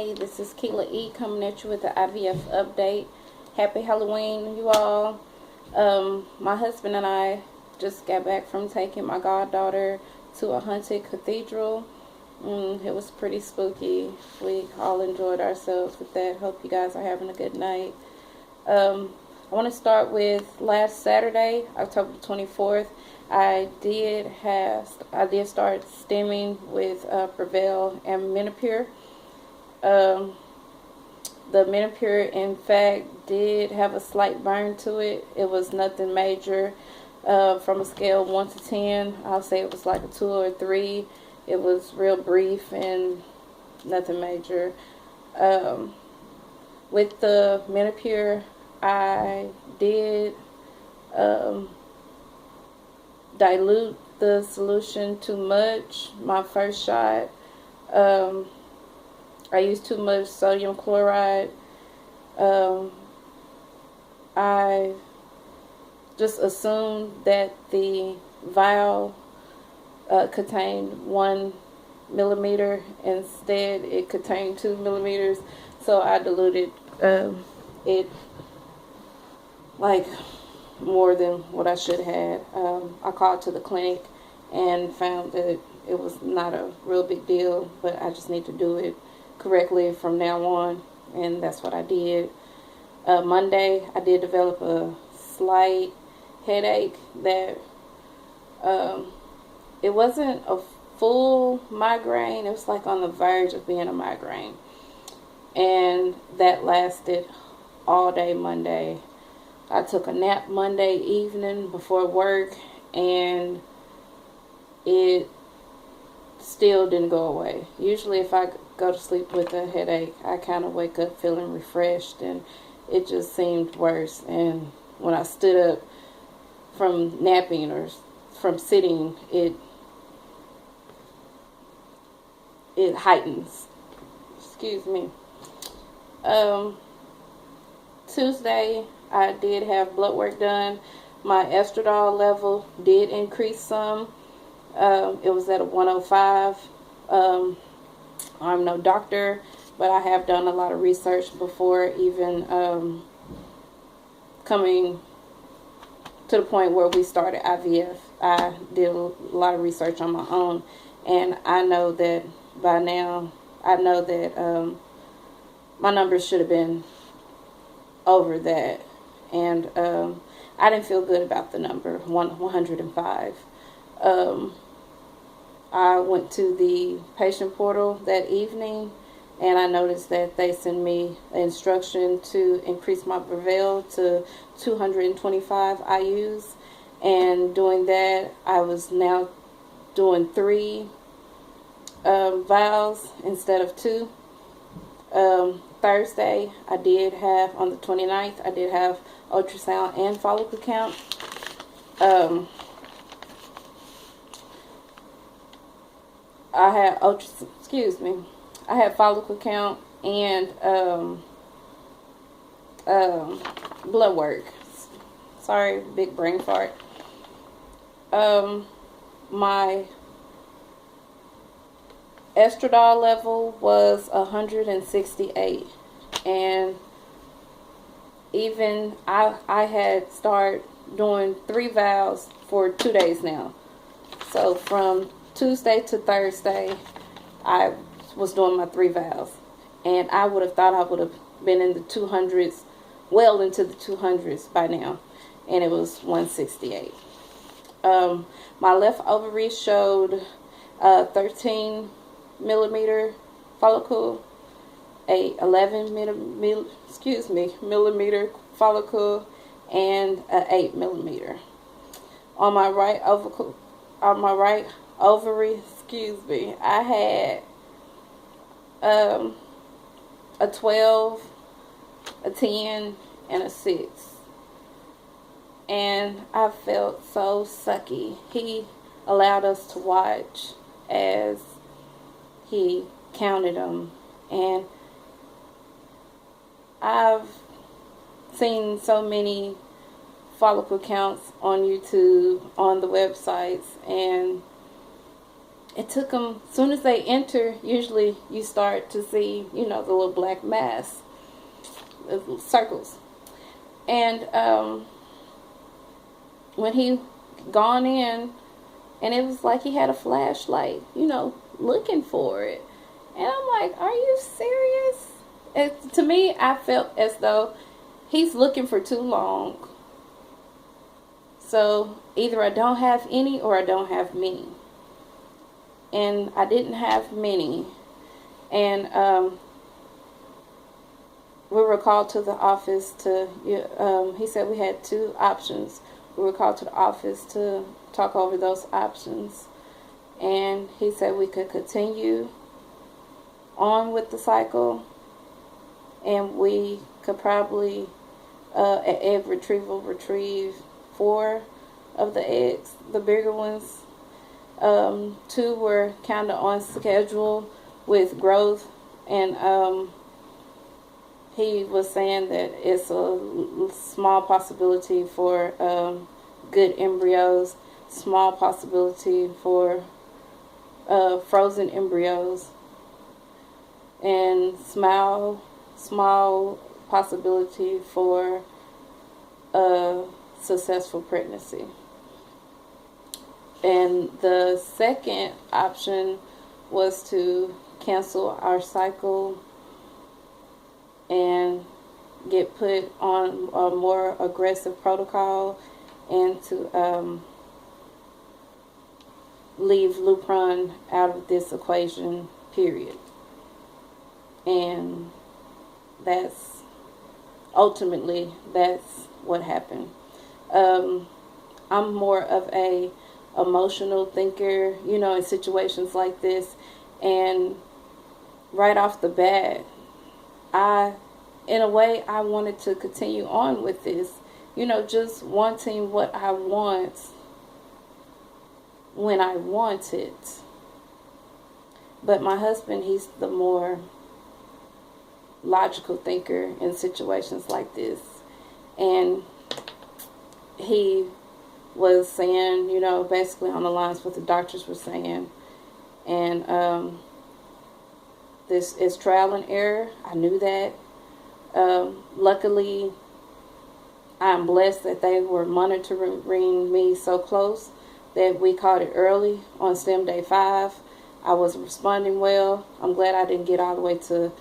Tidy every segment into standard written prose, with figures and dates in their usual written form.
Hey, this is Keila E coming at you with the IVF update. Happy Halloween, you all. My husband and I just got back from taking my goddaughter to a haunted cathedral. It was pretty spooky. We all enjoyed ourselves with that. Hope you guys are having a good night. I want to start with last Saturday, October 24th. I did start stimming with Prevail and Menopur. The Menopur, in fact, did have a slight burn to it. It was nothing major. From a scale of 1 to 10, I'll say it was like a 2 or a 3. It was real brief and nothing major. With the Menopur, I did dilute the solution too much. My first shot, I used too much sodium chloride. I just assumed that the vial contained 1 millimeter. Instead, it contained 2 millimeters. So I diluted it like more than what I should have. I called to the clinic and found that it was not a real big deal, but I just need to do it correctly from now on, and that's what I did. Monday, I did develop a slight headache that it wasn't a full migraine. It was like on the verge of being a migraine, and that lasted all day Monday. I took a nap Monday evening before work, and it still didn't go away. Usually if I go to sleep with a headache, I kind of wake up feeling refreshed, and it just seemed worse. And when I stood up from napping or from sitting, it heightens. Excuse me. Tuesday, I did have blood work done. My estradiol level did increase some. It was at a 105. I'm no doctor, but I have done a lot of research before even coming to the point where we started IVF. I did a lot of research on my own, and I know that by now, my numbers should have been over that, and I didn't feel good about the number 105. I went to the patient portal that evening, and I noticed that they sent me an instruction to increase my Prevail to 225 IUs, and doing that, I was now doing 3 vials instead of 2. Thursday, on the 29th, I did have ultrasound and follicle count. I had follicle count and blood work. Sorry, big brain fart. My estradiol level was 168, and even I had started doing 3 vials for 2 days now. So from Tuesday to Thursday, I was doing my 3 vials, and I would have thought I would have been in the 200s, well into the 200s by now, and it was 168. My left ovary showed 13 millimeter follicle, a 11 millimeter follicle, and a 8 millimeter. On my right ovary, I had a 12, a 10, and a 6. And I felt so sucky. He allowed us to watch as he counted them, and I've seen so many follicle counts on YouTube, on the websites, and it took them, as soon as they enter, usually you start to see, the little black mass, the little circles. And when he gone in, and it was like he had a flashlight, looking for it. And I'm like, are you serious? To me, I felt as though he's looking for too long. So either I don't have any or I don't have many. And I didn't have many. And we were called to the office he said we had two options. We were called to the office to talk over those options. And he said we could continue on with the cycle, and we could probably at egg retrieval retrieve 4 of the eggs, the bigger ones. 2 were kind of on schedule with growth, and he was saying that it's a small possibility for good embryos, small possibility for frozen embryos, and small possibility for a successful pregnancy. And the second option was to cancel our cycle and get put on a more aggressive protocol, and to leave Lupron out of this equation, period. And that's what happened. I'm more of a emotional thinker, in situations like this. And right off the bat, in a way, I wanted to continue on with this, just wanting what I want when I want it. But my husband, he's the more logical thinker in situations like this. And he was saying, basically on the lines what the doctors were saying. And this is trial and error. I knew that. Luckily, I'm blessed that they were monitoring me so close that we caught it early on STEM Day 5. I was responding well. I'm glad I didn't get all the way to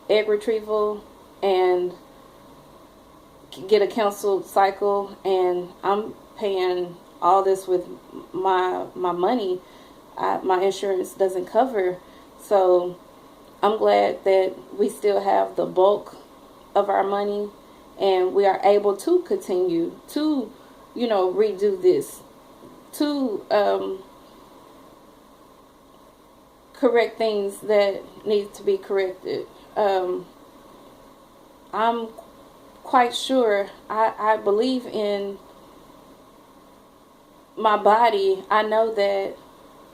egg retrieval and get a canceled cycle, and I'm paying all this with my money. My insurance doesn't cover, so I'm glad that we still have the bulk of our money, and we are able to continue to, redo this, to correct things that need to be corrected. I'm quite sure, I believe in my body. I know that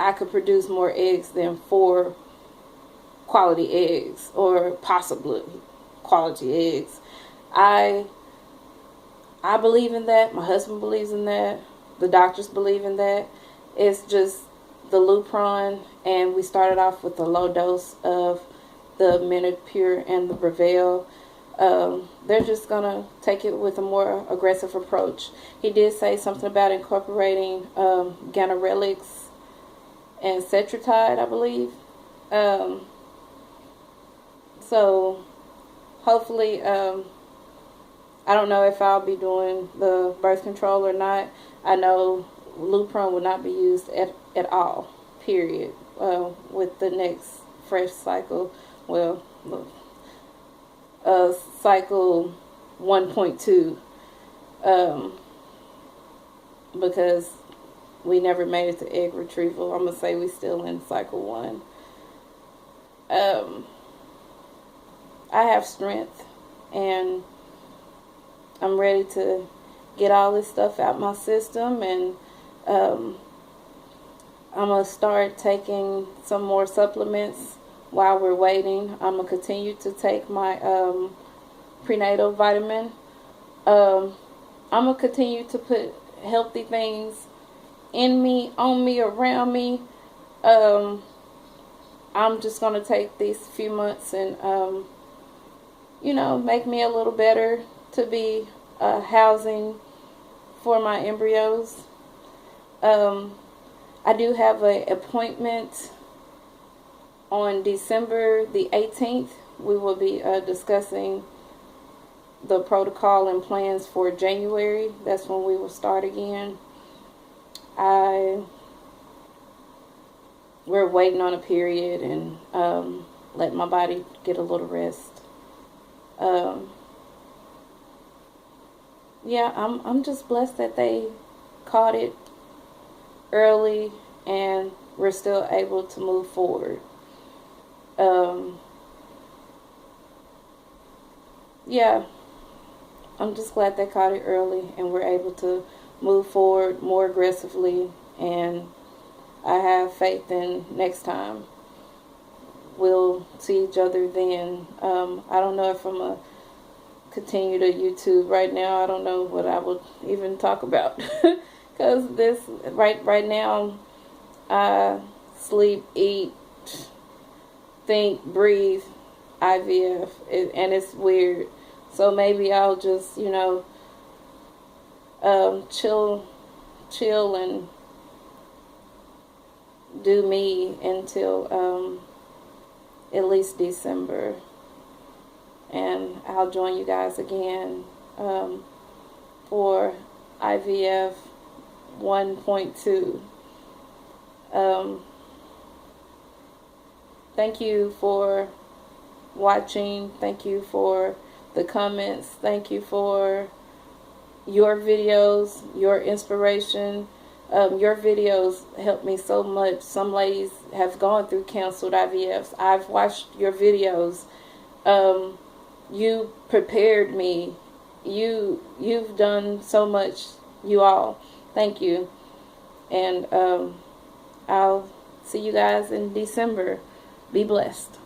I could produce more eggs than 4 quality eggs, or possibly quality eggs. I believe in that. My husband believes in that. The doctors believe in that. It's just the Lupron, and we started off with a low dose of the Menopur and the Prevail. They're just gonna take it with a more aggressive approach. He did say something about incorporating ganirelix and cetratide, I believe. So hopefully, I don't know if I'll be doing the birth control or not. I know Lupron will not be used at all, period, with the next fresh cycle. Well, cycle 1.2, because we never made it to egg retrieval. I'm going to say we still in cycle 1. I have strength, and I'm ready to get all this stuff out my system, and I'm going to start taking some more supplements while we're waiting. I'm going to continue to take my prenatal vitamin. I'm going to continue to put healthy things in me, on me, around me. I'm just going to take these few months and, make me a little better to be housing for my embryos. I do have an appointment on December the 18th. We will be discussing the protocol and plans for January. That's when we will start again. We're waiting on a period and let my body get a little rest. Yeah, I'm just blessed that they caught it early and we're still able to move forward. Yeah, I'm just glad they caught it early and we're able to move forward more aggressively, and I have faith in next time we'll see each other then. I don't know if I'm going to continue to YouTube right now. I don't know what I would even talk about because this right now I sleep, eat, think, breathe IVF, and it's weird. So maybe I'll just chill and do me until at least December, and I'll join you guys again for IVF 1.2. Thank you for watching. Thank you for the comments. Thank you for your videos, your inspiration. Your videos help me so much. Some ladies have gone through canceled IVFs. I've watched your videos. You prepared me. You've done so much, you all. Thank you. And I'll see you guys in December. Be blessed.